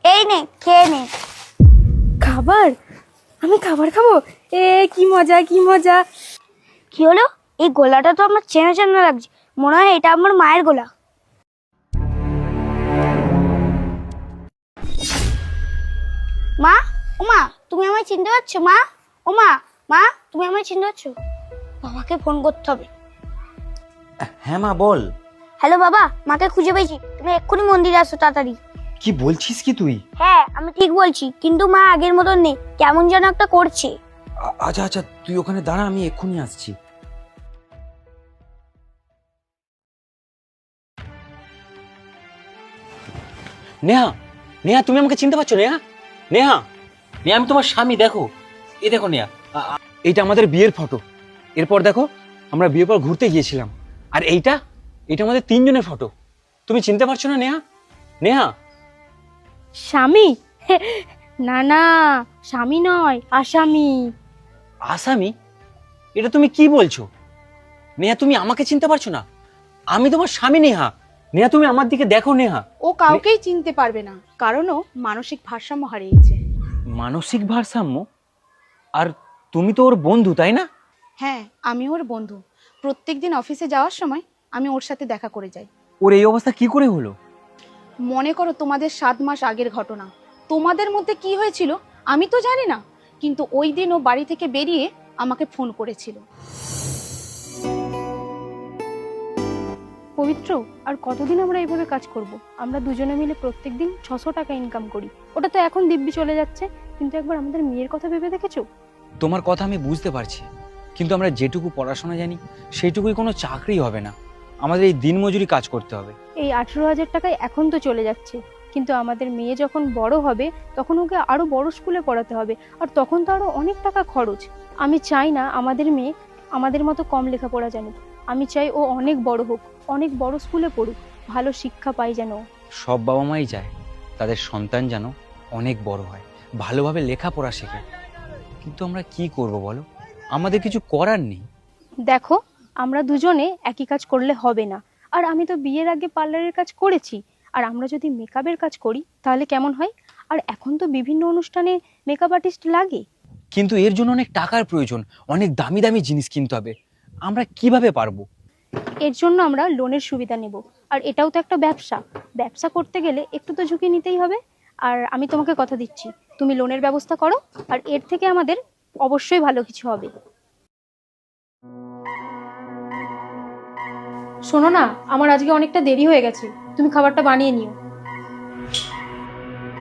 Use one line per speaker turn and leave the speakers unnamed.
এই নে খেয়ে নে।
খাবার? আমি খাবার খাবো? এ কি মজা কি মজা!
কি হলো? এই গোলাটা তো আমার চেনা চেনা লাগছে, মনে হয় এটা আমার মায়ের গোলা। মা, ওমা তুমি আমায় চিনতে পারছো? মা, ওমা, মা তুমি আমায় চিনতে পারছো? বাবাকে ফোন করতে হবে।
হ্যাঁ মা বল।
হ্যালো বাবা, মাকে খুঁজে পেয়েছি, তুমি এক্ষুনি মন্দিরে আসো তাড়াতাড়ি।
কি বলছিস কি তুই?
হ্যাঁ আমি ঠিক বলছি, কিন্তু মা আগের মতন নেই, কেমন যেন একটা করছে।
আচ্ছা আচ্ছা তুই ওখানে দাঁড়া, আমি এক্ষুনি আসছি। নেহা, নেহা তুমি আমাকে চিনতে পারছো? নেহা, নেহা, নেহা আমি তোমার স্বামী, দেখো এই দেখো নেহা, এইটা আমাদের বিয়ের ফটো। এরপর দেখো আমরা বিয়ের পর ঘুরতে গিয়েছিলাম। আর এইটা এটা আমাদের তিনজনের ফটো। তুমি চিনতে পারছো না নেহা? নেহা,
স্বামী? না না, স্বামী নয়, আসামি।
আসামি? এটা তুমি কি বলছো? নেহা তুমি আমাকে চিনতে পারছো না? আমি তোমার স্বামী নেহা। নেহা তুমি আমার দিকে দেখো নেহা।
ও কাউকেই চিনতে পারবে না, কারণ ও মানসিক ভারসাম্য হারিয়েছে।
মানসিক ভারসাম্য? আর তুমি তো ওর বন্ধু তাই না?
হ্যাঁ, আমি ওর বন্ধু। প্রত্যেকদিন অফিসে যাওয়ার সময় আমি ওর সাথে দেখা করে যাই।
ওর এই অবস্থা কি করে হলো?
মনে করো তোমাদের 7 মাস আগের ঘটনা। তোমাদের মধ্যে কি হয়েছিল আমি তো জানি না, কিন্তু ওই দিন ও বাড়ি থেকে বেরিয়ে আমাকে ফোন করেছিল।
পবিত্র, আর কতদিন আমরা এইভাবে কাজ করব? আমরা দুজনে মিলে প্রত্যেকদিন 600 টাকা ইনকাম করি, ওটা তো এখন দিব্যি চলে যাচ্ছে। কিন্তু একবার আমাদের মেয়ের কথা ভেবে দেখেছো?
তোমার কথা আমি বুঝতে পারছি, কিন্তু আমরা যেটুকু পড়াশোনা জানি সেইটুকুই কোনো চাকরি হবে না। আমাদের এই দিনমজুরি কাজ করতে হবে।
এই 18,000 টাকায় এখন তো চলে যাচ্ছে, কিন্তু আমাদের মেয়ে যখন বড় হবে তখন ওকে আরো বড় স্কুলে পড়াতে হবে, আর তখন তো আরো অনেক টাকা খরচ। আমি চাই না আমাদের মেয়ে আমাদের মতো কম লেখাপড়া জানুক। আমি চাই ও অনেক বড় হোক, অনেক বড় স্কুলে পড়ুক, ভালো শিক্ষা পাই যেন ও।
সব বাবা মাই চায় তাদের সন্তান যেন অনেক বড় হয়, ভালোভাবে লেখাপড়া শেখে। কিন্তু আমরা কি করব বলো, আমাদের কিছু করার নেই।
দেখো, আমরা দুজনে একই কাজ করলে হবে না। আর আমি তো বিয়ের আগে পার্লারের কাজ করেছি, আর আমরা যদি মেকআপের কাজ করি তাহলে কেমন হয়? আর এখন তো বিভিন্ন অনুষ্ঠানে মেকআপ আর্টিস্ট লাগে।
কিন্তু এর জন্য অনেক টাকার প্রয়োজন, অনেক দামি দামি জিনিস কিনতে হবে। আমরা কিভাবে পারবো?
এর জন্য আমরা লোনের সুবিধা নেব। আর এটাও তো একটা ব্যবসা, ব্যবসা করতে গেলে একটু তো ঝুঁকি নিতেই হবে। আর আমি তোমাকে কথা দিচ্ছি, তুমি লোনের ব্যবস্থা করো, আর এর থেকে আমাদের অবশ্যই ভালো কিছু হবে। শোনো না, আমার আজকে অনেকটা দেরি হয়ে গেছে, তুমি খাবারটা বানিয়ে নিও।